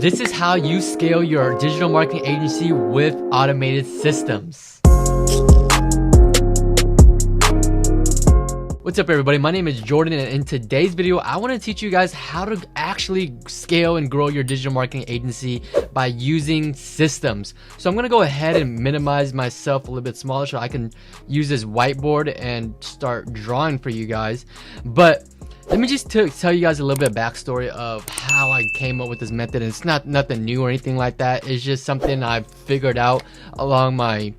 This is how you scale your digital marketing agency with automated systems. What's up everybody, my name is Jordan, and in today's video I want to teach you guys how to actually scale and grow your digital marketing agency by using systems. So I'm going to go ahead and minimize myself a little bit smaller so I can use this whiteboard and start drawing for you guys. But let me just tell you guys a little bit of backstory of how I came up with this method. And it's not nothing new or anything like that. It's just something I've figured out along my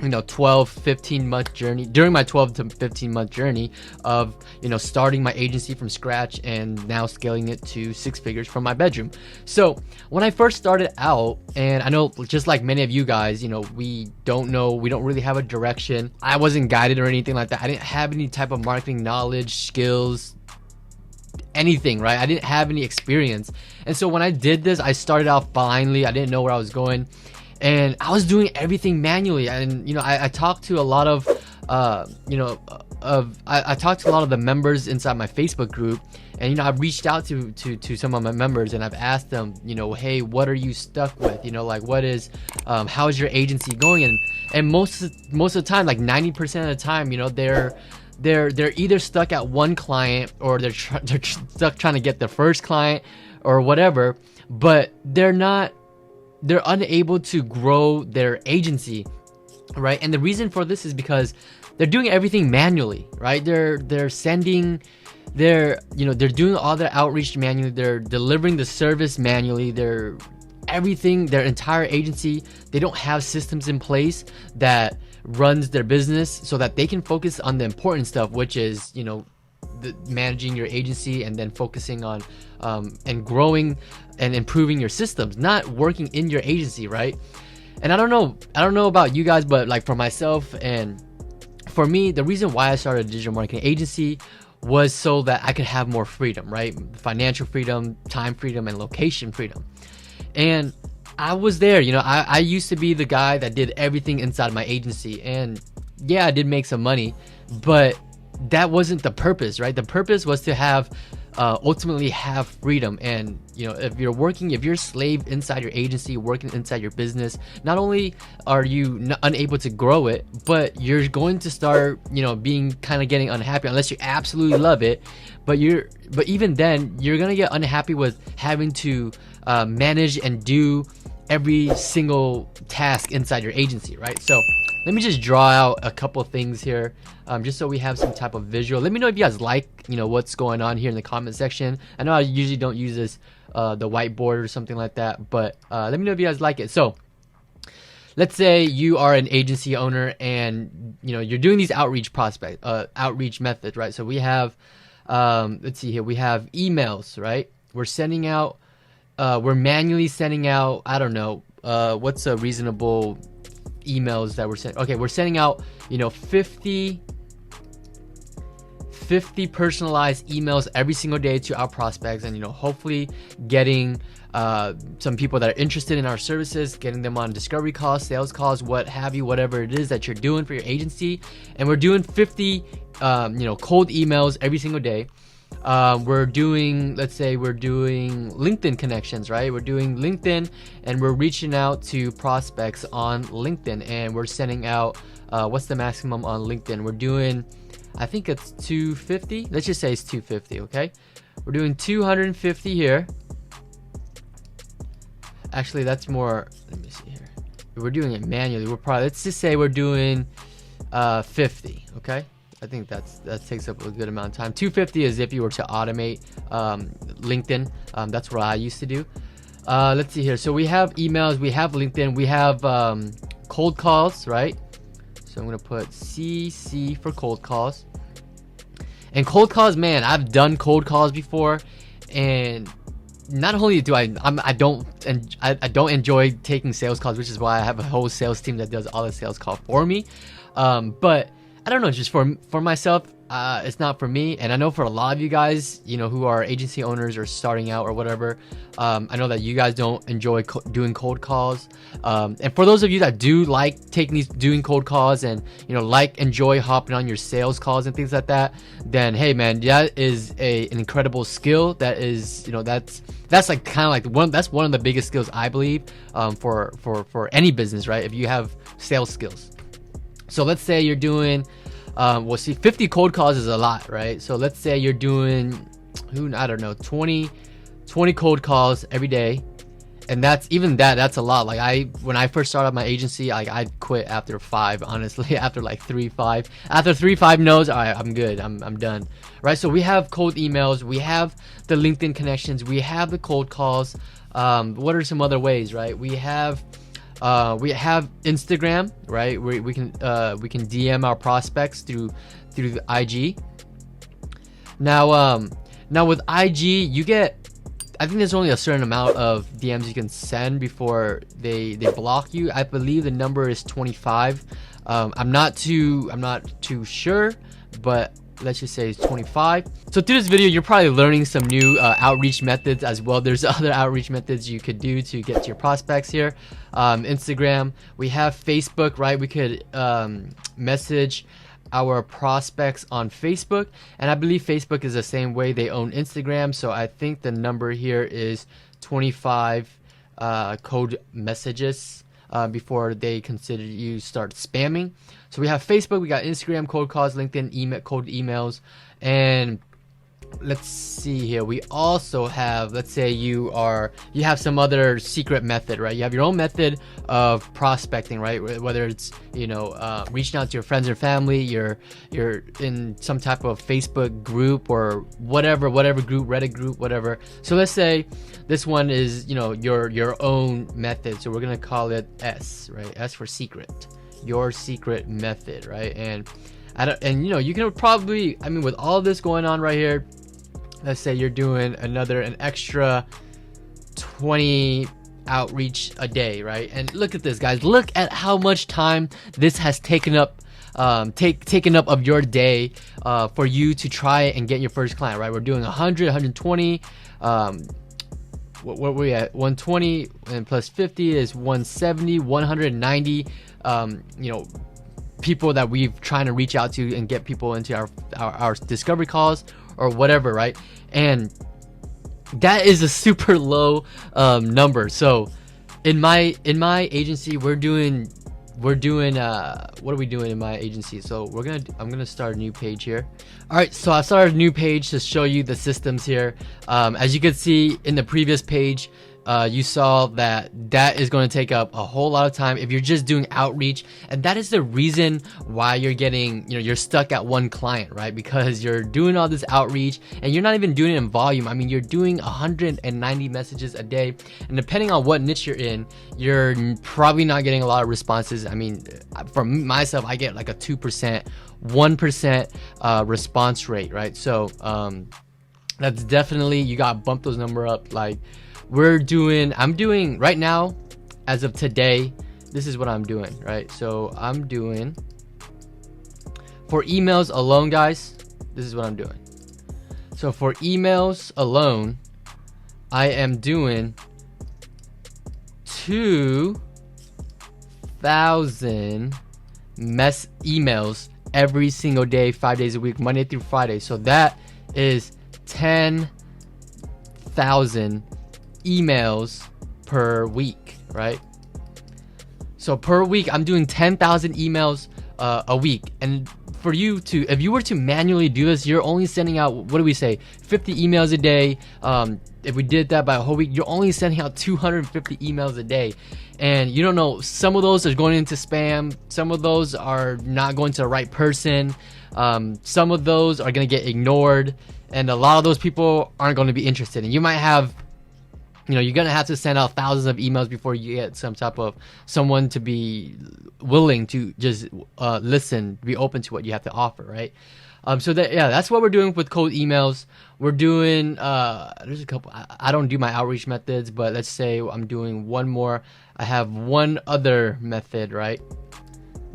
12-15 month journey, during my 12 to 15 month journey of starting my agency from scratch and now scaling it to 6 figures from my bedroom. So when I first started out, and I know just like many of you guys, we don't really have a direction. I wasn't guided or anything like that. I didn't have any type of marketing knowledge, skills, anything, right? I didn't have any experience. And so when I did this, I started out blindly. I didn't know where I was going. And I was doing everything manually, and I talked to a lot of I talked to a lot of the members inside my Facebook group, and I've reached out to some of my members, and I've asked them, hey, what are you stuck with? Like, what is how's your agency going? And most of the time, like 90% of the time, they're either stuck at one client, or they're stuck trying to get their first client or whatever, but they're unable to grow their agency, right? And the reason for this is because they're doing everything manually, right? They're doing all their outreach manually. They're delivering the service manually. Their entire agency, they don't have systems in place that runs their business so that they can focus on the important stuff, which is managing your agency and then focusing on and growing and improving your systems, not working in your agency, right? And I don't know about you guys, but like for myself and for me, the reason why I started a digital marketing agency was so that I could have more freedom, right? Financial freedom, time freedom, and location freedom. And I was there, I used to be the guy that did everything inside my agency, and yeah, I did make some money, but that wasn't the purpose, right? The purpose was to have ultimately have freedom. And if you're a slave inside your agency, working inside your business, not only are you unable to grow it, but you're going to start being kind of getting unhappy unless you absolutely love it. But even then, you're gonna get unhappy with having to manage and do every single task inside your agency, right? So let me just draw out a couple things here, just so we have some type of visual. Let me know if you guys like, what's going on here in the comment section. I know I usually don't use this, the whiteboard or something like that, but let me know if you guys like it. So let's say you are an agency owner and you're doing these outreach methods, right? So we have, let's see here, we have emails, right? We're sending out, we're manually sending out, I don't know, what's a reasonable emails that we're sending. Okay, we're sending out 50 personalized emails every single day to our prospects, and hopefully getting some people that are interested in our services, getting them on discovery calls, sales calls, what have you, whatever it is that you're doing for your agency. And we're doing 50 cold emails every single day. Let's say we're doing LinkedIn connections, right? We're doing LinkedIn, and we're reaching out to prospects on LinkedIn, and we're sending out, what's the maximum on LinkedIn? We're doing, I think it's 250. Let's just say it's 250. Okay. We're doing 250 here. Actually, that's more, let me see here. We're doing it manually. Let's just say we're doing, 50. Okay. I think that takes up a good amount of time. 250 is if you were to automate LinkedIn. That's what I used to do. Let's see here. So we have emails, we have LinkedIn, we have cold calls, right? So I'm gonna put CC for cold calls. And cold calls, man, I've done cold calls before, and not only do I don't enjoy taking sales calls, which is why I have a whole sales team that does all the sales call for me. But I don't know, just for myself, it's not for me. And I know for a lot of you guys, you know, who are agency owners or starting out or whatever, I know that you guys don't enjoy doing cold calls. And for those of you that do like doing cold calls and, you know, enjoy hopping on your sales calls and things like that, then hey man, that is an incredible skill. That is, you know, that's like kind of like that's one of the biggest skills I believe, for any business, right? If you have sales skills. So let's say you're doing, well, see, 50 cold calls is a lot, right? So let's say you're doing, I don't know, 20 cold calls every day. And that's a lot. Like when I first started my agency, I quit after 5, honestly, after like 3-5. After 3-5 no's, all right, I'm good. I'm done. Right? So we have cold emails, we have the LinkedIn connections, we have the cold calls. What are some other ways, right? We have Instagram, right? We can DM our prospects through the IG. Now with IG, you get, I think there's only a certain amount of DMs you can send before they block you. I believe the number is 25. I'm not too sure, but let's just say it's 25. So through this video, you're probably learning some new outreach methods as well. There's other outreach methods you could do to get to your prospects here. Instagram, we have Facebook, right? We could message our prospects on Facebook, and I believe Facebook is the same way. They own Instagram, so I think the number here is 25 code messages before they consider you start spamming. So we have Facebook, we got Instagram, cold calls, LinkedIn, email, cold emails, and let's see here. We also have, let's say you have some other secret method, right? You have your own method of prospecting, right? Whether it's, you know, reaching out to your friends or family, you're in some type of Facebook group or whatever group, Reddit group, whatever. So let's say this one is, you know, your own method. So we're gonna call it S, right? S for secret, your secret method, right? And you know, you can probably, I mean, with all this going on right here, let's say you're doing an extra 20 outreach a day, right? And look at this, guys. Look at how much time this has taken up of your day for you to try and get your first client, right? We're doing 100, 120. What were we at? 120 and plus 50 is 170, 190. You know, people that we've trying to reach out to and get people into our discovery calls or whatever, right? And that is a super low number. So in my agency, we're doing what are we doing in my agency? So I'm gonna start a new page here. All right, so I started a new page to show you the systems here. As you can see in the previous page, you saw that is going to take up a whole lot of time if you're just doing outreach, and that is the reason why you're stuck at one client, right? Because you're doing all this outreach and you're not even doing it in volume. I mean, you're doing 190 messages a day, and depending on what niche you're in, you're probably not getting a lot of responses. I mean, for myself, I get like a 2%, 1% response rate, right? So that's definitely, you got to bump those number up. Like, I'm doing right now, as of today, this is what I'm doing, right? So I'm doing, for emails alone, guys, this is what I'm doing. So for emails alone, I am doing 2,000 emails every single day, 5 days a week, Monday through Friday. So that is 10,000 emails per week, right? So per week, I'm doing 10,000 emails a week. And for you to, if you were to manually do this, you're only sending out, what do we say, 50 emails a day. If we did that by a whole week, you're only sending out 250 emails a day. And you don't know, some of those are going into spam, some of those are not going to the right person, some of those are going to get ignored, and a lot of those people aren't going to be interested. And you might have, you know, you're gonna have to send out thousands of emails before you get some type of someone to be willing to just listen, be open to what you have to offer, right? So that's what we're doing with cold emails. We're doing there's a couple. I don't do my outreach methods, but let's say I'm doing one more. I have one other method, right?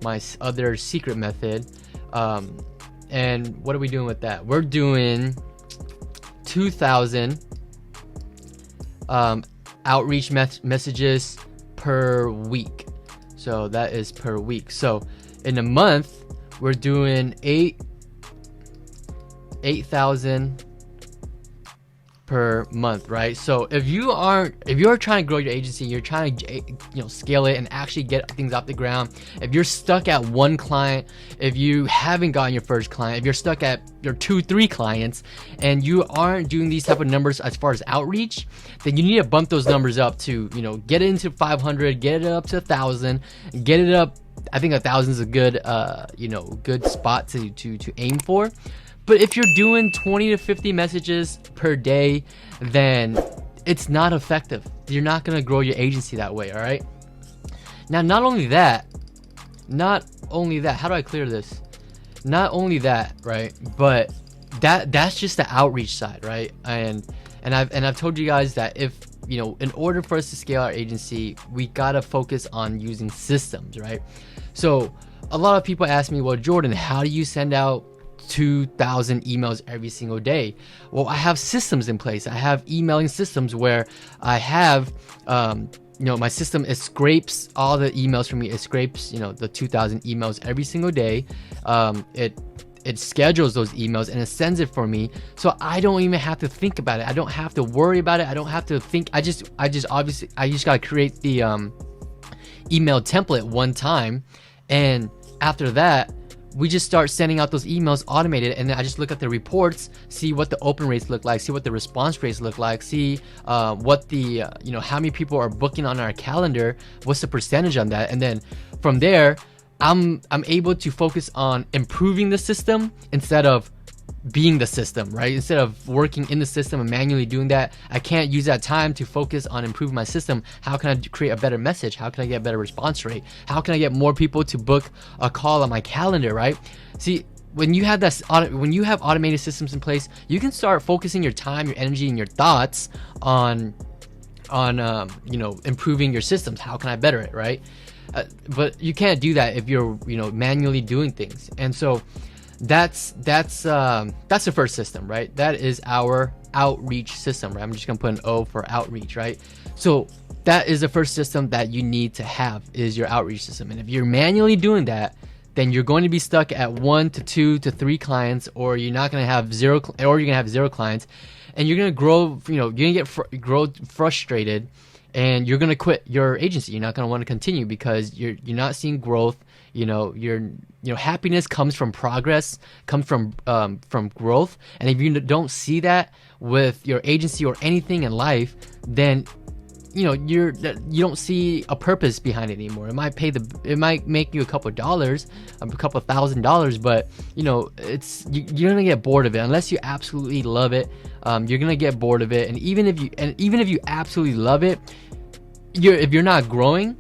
My other secret method. And what are we doing with that? We're doing 2,000 outreach messages per week. So that is per week. So in a month, we're doing 8,000 per month, right? So if you're trying to grow your agency, you're trying to scale it and actually get things off the ground, if you're stuck at one client, if you haven't gotten your first client, if you're stuck at your 2-3 clients and you aren't doing these type of numbers as far as outreach, then you need to bump those numbers up to get it into 500, get it up to 1,000, get it up. I think 1,000 is a good good spot to aim for. But if you're doing 20 to 50 messages per day, then it's not effective. You're not gonna grow your agency that way, all right? Now, not only that, how do I clear this? Not only that, right? But that's just the outreach side, right? And I've told you guys that if in order for us to scale our agency, we gotta focus on using systems, right? So a lot of people ask me, well, Jordan, how do you send out 2,000 emails every single day? Well, I have systems in place. I have emailing systems where I have my system, it scrapes all the emails from me. It scrapes the 2,000 emails every single day. It schedules those emails and it sends it for me, so I don't even have to think about it. I don't have to worry about it. I don't have to think. I just gotta create the email template one time, and after that we just start sending out those emails automated, and then I just look at the reports, see what the open rates look like, see what the response rates look like, see what the how many people are booking on our calendar, what's the percentage on that, and then from there I'm able to focus on improving the system instead of being the system, right? Instead of working in the system and manually doing that, I can't use that time to focus on improving my system. How can I create a better message? How can I get a better response rate? How can I get more people to book a call on my calendar, right? See, when you have automated systems in place, you can start focusing your time, your energy, and your thoughts on improving your systems. How can I better it, right? But you can't do that if you're manually doing things. And so that's the first system, right? That is our outreach system, right? I'm just gonna put an O for outreach, right? So that is the first system that you need to have, is your outreach system. And if you're manually doing that, then you're going to be stuck at 1 to 2 to 3 clients, or you're not going to have zero, or you're going to have 0 clients, and you're going to grow, you're going to grow frustrated, and you're going to quit your agency. You're not going to want to continue because you're not seeing growth. Happiness comes from progress, comes from growth. And if you don't see that with your agency or anything in life, then you don't see a purpose behind it anymore. It might make you a couple $1,000, but you're gonna get bored of it unless you absolutely love it. You're gonna get bored of it, and even if you absolutely love it, if you're not growing,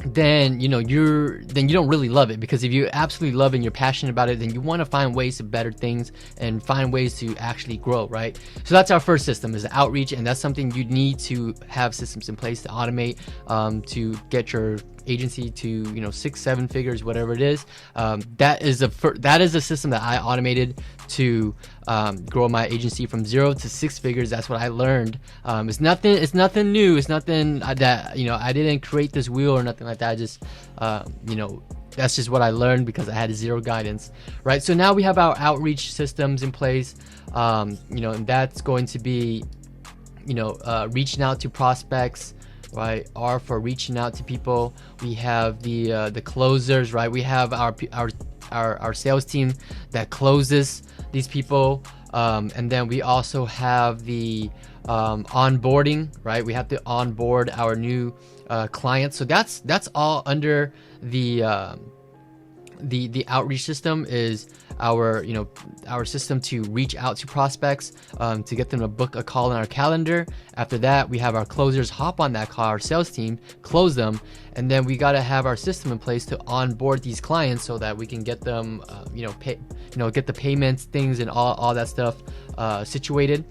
then you don't really love it. Because if you absolutely love it and you're passionate about it, then you want to find ways to better things and find ways to actually grow, right? So that's our first system, is outreach, and that's something you need to have systems in place to automate, to get your agency to 6-7 figures, whatever it is. That is a system that I automated to grow my agency from 0 to 6 figures. That's what I learned. It's nothing new. It's nothing that I didn't create this wheel or nothing like that. I just that's just what I learned because I had 0 guidance, right? So now we have our outreach systems in place, and that's going to be reaching out to prospects, right? R for reaching out to people. We have the closers, right? We have our sales team that closes these people, and then we also have the onboarding, right? We have to onboard our new clients. So that's all under the outreach system, is our system to reach out to prospects, to get them to book a call in our calendar. After that, we have our closers hop on that call, our sales team close them, and then we got to have our system in place to onboard these clients so that we can get them get the payments, things, and all that stuff situated,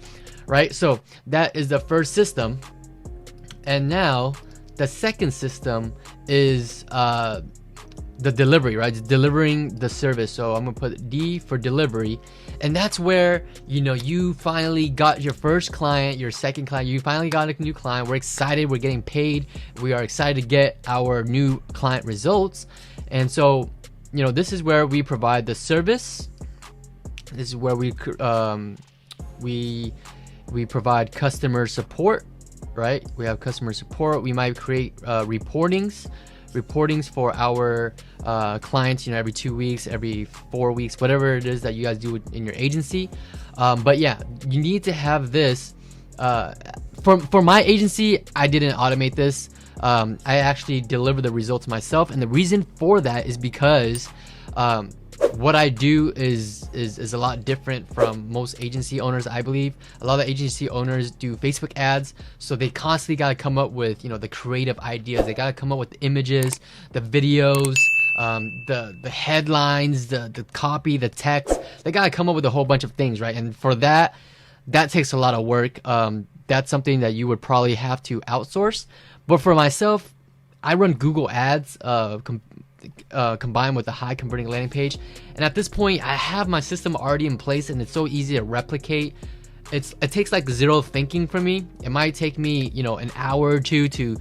right? So that is the first system. And now the second system is the delivery, right? It's delivering the service. So I'm gonna put D for delivery, and that's where, you know, you finally got your first client, your second client, you finally got a new client. We're excited, we're getting paid, we are excited to get our new client results. And so, you know, this is where we provide the service. This is where we provide customer support, right? We have customer support. We might create reportings for our clients, you know, every 2 weeks, every 4 weeks, whatever it is that you guys do in your agency. But yeah, you need to have this. For my agency, I didn't automate this. I actually deliver the results myself, and the reason for that is because what I do is a lot different from most agency owners. I believe a lot of agency owners do Facebook ads, so they constantly got to come up with, you know, the creative ideas. They got to come up with the images, the videos, the headlines, the copy, the text. They got to come up with a whole bunch of things, right? And for that takes a lot of work. That's something that you would probably have to outsource. But for myself, I run Google ads, combined with a high converting landing page, and at this point I have my system already in place, and it's so easy to replicate. It takes like zero thinking for me. It might take me, you know, an hour or two to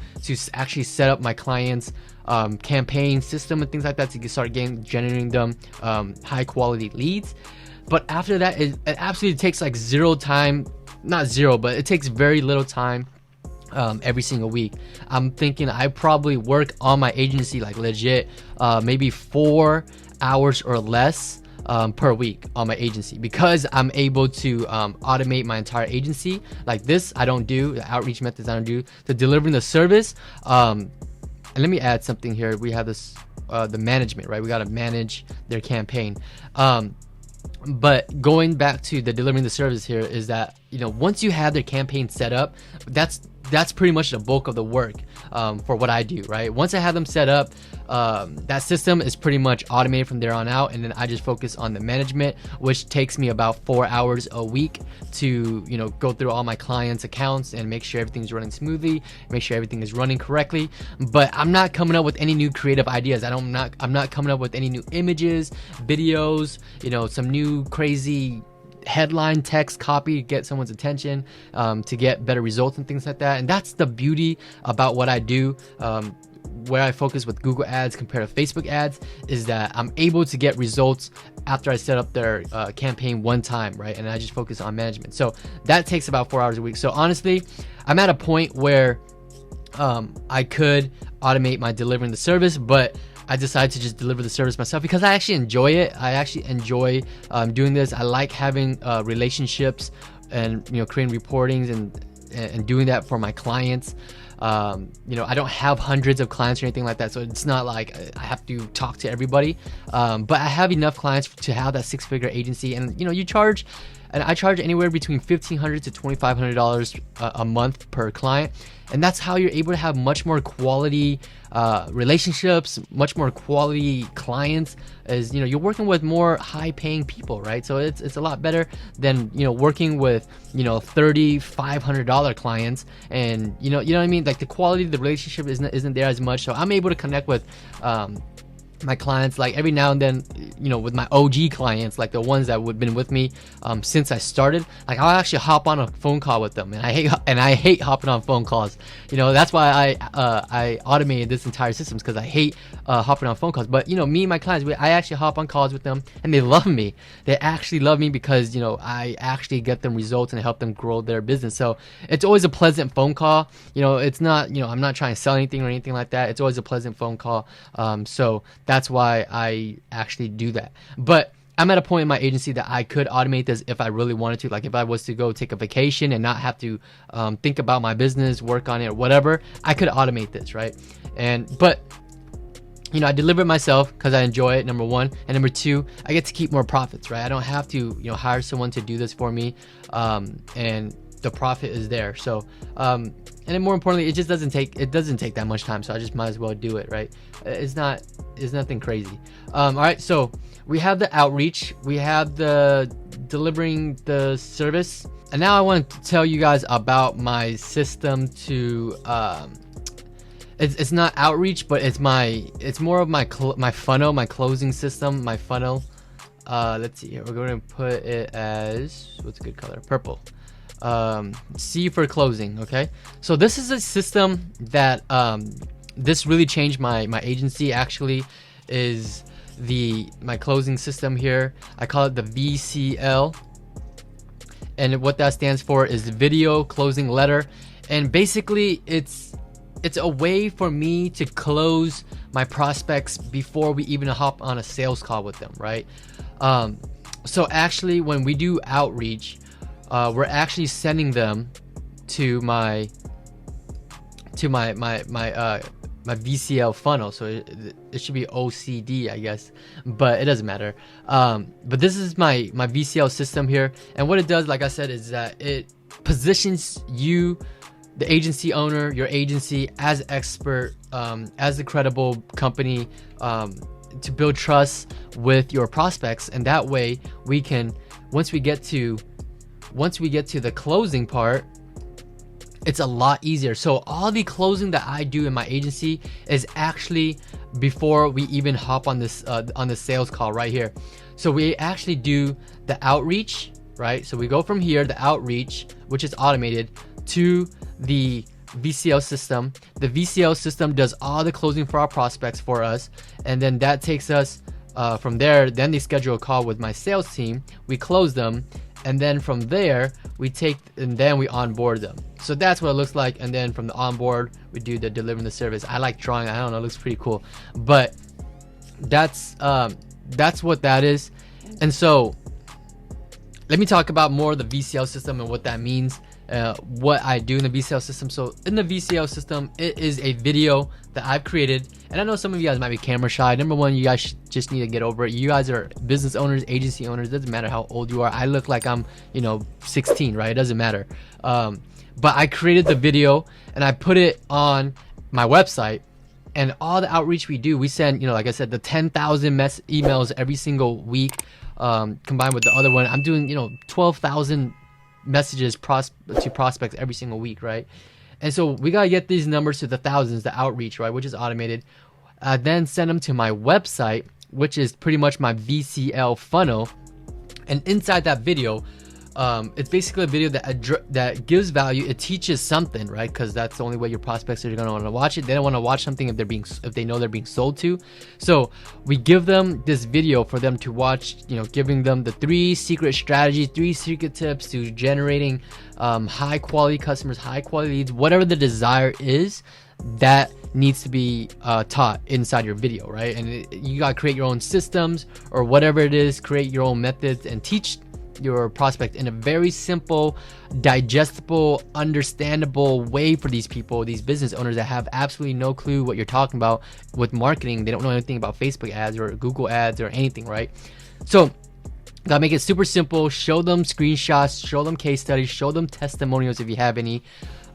actually set up my clients campaign system and things like that to start generating them high quality leads. But after that, it absolutely takes like zero time, not zero, but it takes very little time every single week. I'm thinking I probably work on my agency like legit maybe 4 hours or less per week on my agency, because I'm able to automate my entire agency. Like this I don't do, the outreach methods I don't do, the delivering the service. And let me add something here. We have this the management, right? We got to manage their campaign. But going back to the delivering the service here is that, you know, once you have their campaign set up, that's pretty much the bulk of the work for what I do, right? Once I have them set up, that system is pretty much automated from there on out, and then I just focus on the management, which takes me about 4 hours a week to, you know, go through all my clients' accounts and make sure everything's running smoothly, make sure everything is running correctly. But I'm not coming up with any new creative ideas. I'm not coming up with any new images, videos, you know, some new crazy headline text copy to get someone's attention, to get better results and things like that. And that's the beauty about what I do, where I focus with Google ads compared to Facebook ads, is that I'm able to get results after I set up their campaign one time, right? And I just focus on management. So that takes about 4 hours a week. So honestly, I'm at a point where I could automate my delivering the service, but I decided to just deliver the service myself because I actually enjoy it. I actually enjoy doing this. I like having relationships and, you know, creating reportings and doing that for my clients. You know, I don't have hundreds of clients or anything like that, so it's not like I have to talk to everybody. But I have enough clients to have that six-figure agency, and, you know, I charge anywhere between $1,500 to $2,500 a month per client, and that's how you're able to have much more quality relationships, much more quality clients. As you know, you're working with more high-paying people, right? So it's a lot better than, you know, working with, you know, $3,500 clients, and you know what I mean. Like the quality of the relationship isn't there as much. So I'm able to connect with my clients, like every now and then, you know, with my OG clients, like the ones that have been with me since I started. Like I'll actually hop on a phone call with them, and I hate hopping on phone calls. You know, that's why I automated this entire system, because I hate hopping on phone calls. But you know, me and my clients, I actually hop on calls with them, and they love me. They actually love me because, you know, I actually get them results and help them grow their business. So it's always a pleasant phone call. You know, it's not, you know, I'm not trying to sell anything or anything like that. It's always a pleasant phone call. So that's why I actually do that. But I'm at a point in my agency that I could automate this if I really wanted to. Like if I was to go take a vacation and not have to think about my business, work on it, or whatever, I could automate this, right? But you know, I deliver it myself because I enjoy it, number one, and number two, I get to keep more profits, right? I don't have to, you know, hire someone to do this for me, and the profit is there. So and then more importantly, it doesn't take that much time, so I just might as well do it, right? It's nothing crazy. All right, so we have the outreach, we have the delivering the service, and now I want to tell you guys about my system to it's not outreach, but it's more of my funnel, my closing system, my funnel. Let's see here. We're going to put it as, what's a good color? Purple. C for closing. Okay, so this is a system that this really changed my agency. Actually, is my closing system here. I call it the VCL, and what that stands for is video closing letter. And basically, it's a way for me to close my prospects before we even hop on a sales call with them, right? So actually, when we do outreach, we're actually sending them to my VCL funnel. So it should be OCD, I guess, but it doesn't matter. But this is my VCL system here, and what it does, like I said, is that it positions you, the agency owner, your agency, as expert, as a credible company, to build trust with your prospects. And that way we can, once we get to the closing part, it's a lot easier. So all the closing that I do in my agency is actually before we even hop on this on the sales call right here. So we actually do the outreach, right? So we go from here, the outreach, which is automated, to the VCL system. The VCL system does all the closing for our prospects for us, and then that takes us from there. Then they schedule a call with my sales team. We close them, and then from there then we onboard them. So that's what it looks like. And then from the onboard, we do the delivering the service. I like drawing. I don't know, it looks pretty cool. But that's what that is. And so let me talk about more of the VCL system and what that means. What I do in the VCL system. So in the VCL system, it is a video that I've created, and I know some of you guys might be camera shy. Number one, you guys just need to get over it. You guys are business owners, agency owners. Doesn't matter how old you are. I look like I'm 16, right? It doesn't matter. But I created the video and I put it on my website. And all the outreach we do, we send, like I said, the 10,000 emails every single week, combined with the other one. I'm doing 12,000 messages to prospects every single week, right? And so we gotta get these numbers to the thousands, the outreach, right, which is automated. Then send them to my website, which is pretty much my VCL funnel. And inside that video, it's basically a video that gives value. It teaches something, right? Because that's the only way your prospects are gonna want to watch it. They don't want to watch something if they know they're being sold to. So we give them this video for them to watch, giving them the 3 secret strategies, 3 secret tips to generating high quality customers, high quality leads, whatever the desire is that needs to be taught inside your video, right? And you gotta create your own systems or whatever it is, create your own methods and teach your prospect in a very simple, digestible, understandable way for these people, these business owners that have absolutely no clue what you're talking about with marketing. They don't know anything about Facebook ads or Google ads or anything, right? So gotta make it super simple. Show them screenshots, show them case studies, show them testimonials if you have any,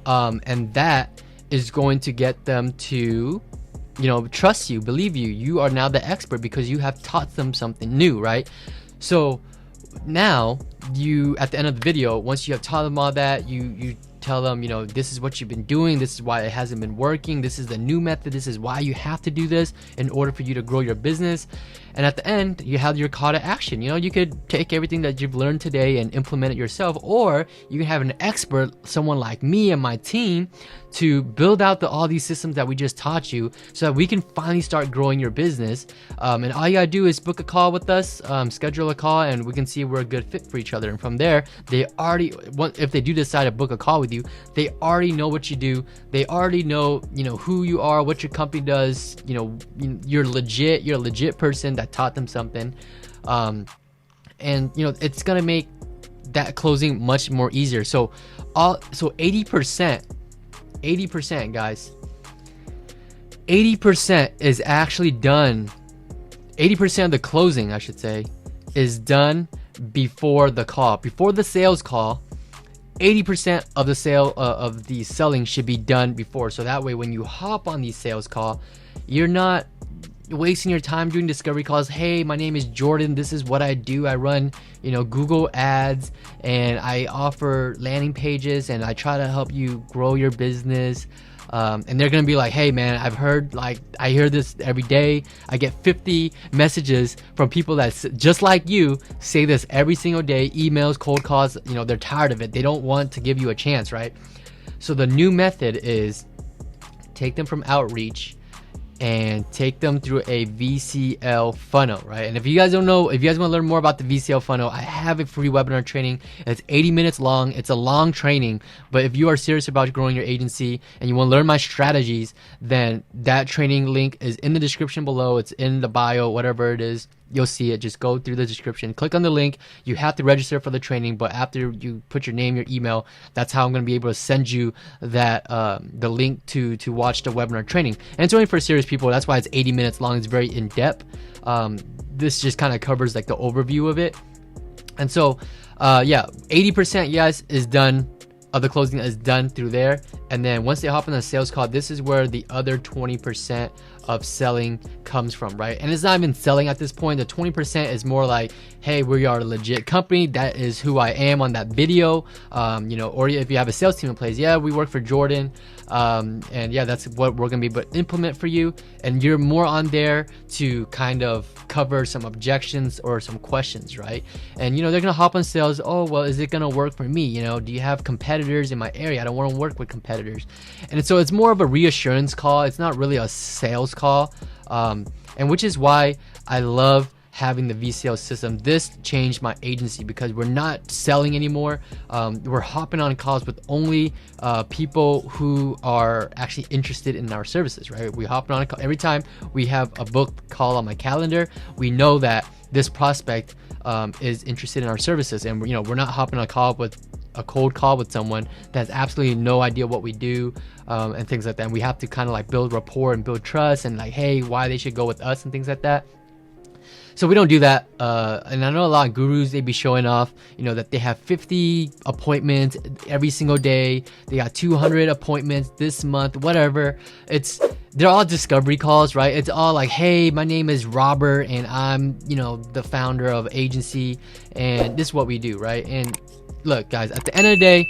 and that is going to get them to trust you, believe you. You are now the expert because you have taught them something new, right? So now you, at the end of the video, once you have taught them all that, you tell them, this is what you've been doing, this is why it hasn't been working, this is the new method, this is why you have to do this in order for you to grow your business. And at the end, you have your call to action. You could take everything that you've learned today and implement it yourself, or you can have an expert, someone like me and my team, to build out all these systems that we just taught you so that we can finally start growing your business. And all you gotta do is book a call with us, schedule a call, and we can see if we're a good fit for each other. And from there, if they do decide to book a call with you, they already know what you do. They already know, who you are, what your company does. You're a legit person that taught them something. And it's gonna make that closing much more easier. So 80%, guys, 80% is actually done. 80% of the closing, I should say, is done before the call, before the sales call. 80% of the selling should be done before. So that way, when you hop on these sales call, you're not wasting your time doing discovery calls. Hey, my name is Jordan. This is what I do. I run, Google ads, and I offer landing pages, and I try to help you grow your business. and they're gonna be like, hey man, I hear this every day. I get 50 messages from people that just like you say this every single day, emails, cold calls. They're tired of it. They don't want to give you a chance, right? So the new method is take them from outreach and take them through a VCL funnel, right? And if you guys don't know, if you guys want to learn more about the VCL funnel, I have a free webinar training. It's 80 minutes long. It's a long training, but if you are serious about growing your agency and you want to learn my strategies, then that training link is in the description below. It's in the bio, whatever it is. You'll see it. Just go through the description, click on the link. You have to register for the training, but after you put your name, your email, that's how I'm going to be able to send you that the link to watch the webinar training. And it's only for serious people. That's why it's 80 minutes long. It's very in depth. This just kind of covers like the overview of it. And so, yeah, 80% yes is done. Of the closing is done through there, and then once they hop on the sales call, this is where the other 20% of selling comes from, right? And it's not even selling at this point. The 20% is more like, hey, we are a legit company. That is who I am on that video. Or if you have a sales team in place, yeah, we work for Jordan, and yeah, that's what we're gonna be able to implement for you. And you're more on there to kind of cover some objections or some questions, right? And they're gonna hop on sales. Oh, well, is it gonna work for me? Do you have competitors in my area? I don't want to work with competitors. And so it's more of a reassurance call. It's not really a sales call, and which is why I love having the VCL system. This changed my agency because we're not selling anymore. We're hopping on calls with only people who are actually interested in our services, right? We hop on a call every time we have a booked call on my calendar. We know that this prospect is interested in our services, and we're not hopping on a cold call with someone that has absolutely no idea what we do, and things like that. And we have to kind of like build rapport and build trust, and like, hey, why they should go with us and things like that. So we don't do that. And I know a lot of gurus, they be showing off, that they have 50 appointments every single day. They got 200 appointments this month, whatever. They're all discovery calls, right? It's all like, hey, my name is Robert and I'm, the founder of agency, and this is what we do, right? And look, guys, at the end of the day,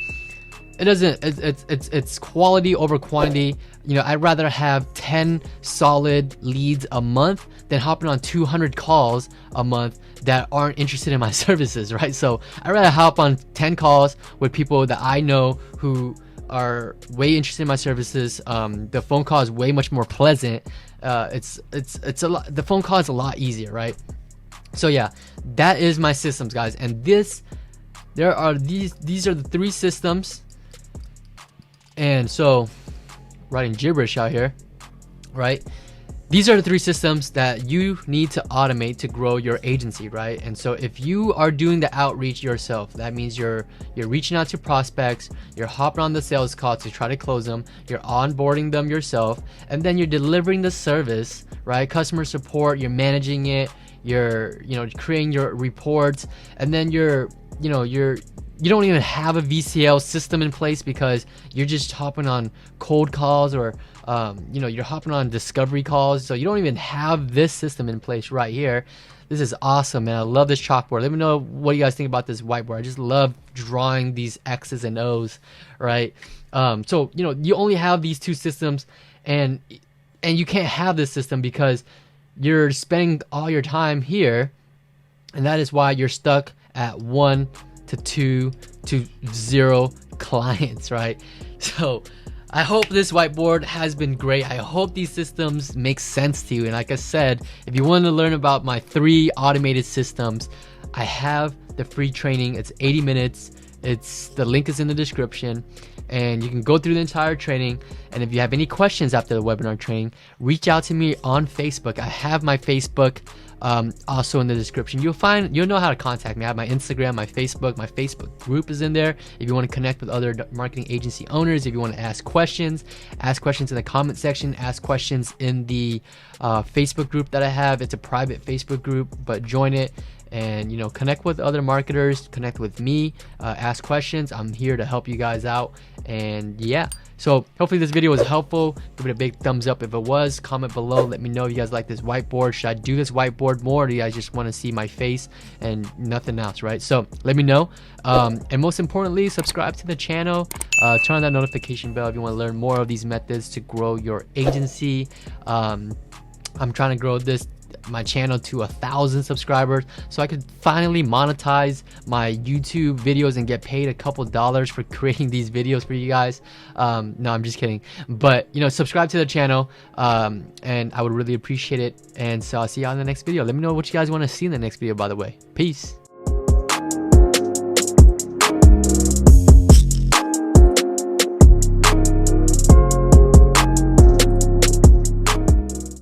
it's quality over quantity. I'd rather have 10 solid leads a month than hopping on 200 calls a month that aren't interested in my services, right? So I'd rather hop on 10 calls with people that I know who are way interested in my services. The phone call is way much more pleasant. It's a lot. The phone call is a lot easier, right? So yeah, that is my systems, guys. And these are the 3 systems. And so, writing gibberish out here, right? These are the 3 systems that you need to automate to grow your agency, right? And so if you are doing the outreach yourself, that means you're reaching out to prospects, you're hopping on the sales call to try to close them, you're onboarding them yourself, and then you're delivering the service, right? Customer support, you're managing it, you're creating your reports, and then you don't even have a VCL system in place because you're just hopping on cold calls, or you're hopping on discovery calls. So you don't even have this system in place right here. This is awesome, man. I love this chalkboard. Let me know what you guys think about this whiteboard. I just love drawing these X's and O's, right? So you only have these 2 systems, and you can't have this system because you're spending all your time here, and that is why you're stuck at 1 to 2 to 0 clients, right? So I hope this whiteboard has been great. I hope these systems make sense to you. And like I said, if you want to learn about my 3 automated systems, I have the free training. It's 80 minutes. The link is in the description, and you can go through the entire training. And if you have any questions after the webinar training, reach out to me on Facebook. I have my Facebook also in the description. You'll know how to contact me. I have my Instagram, my Facebook group is in there. If you want to connect with other marketing agency owners, if you want to ask questions in the comment section, ask questions in the Facebook group that I have. It's a private Facebook group, but join it and connect with other marketers, connect with me, ask questions. I'm here to help you guys out. And yeah, So hopefully this video was helpful. Give it a big thumbs up if it was. Comment below, let me know if you guys like this whiteboard. Should I do this whiteboard more, or do you guys just want to see my face and nothing else, right? So let me know. And most importantly, subscribe to the channel. Turn on that notification bell if you want to learn more of these methods to grow your agency. I'm trying to grow my channel to 1,000 subscribers so I could finally monetize my YouTube videos and get paid a couple dollars for creating these videos for you guys. No, I'm just kidding, but subscribe to the channel, and I would really appreciate it. And so I'll see you on the next video. Let me know what you guys want to see in the next video, by the way. Peace.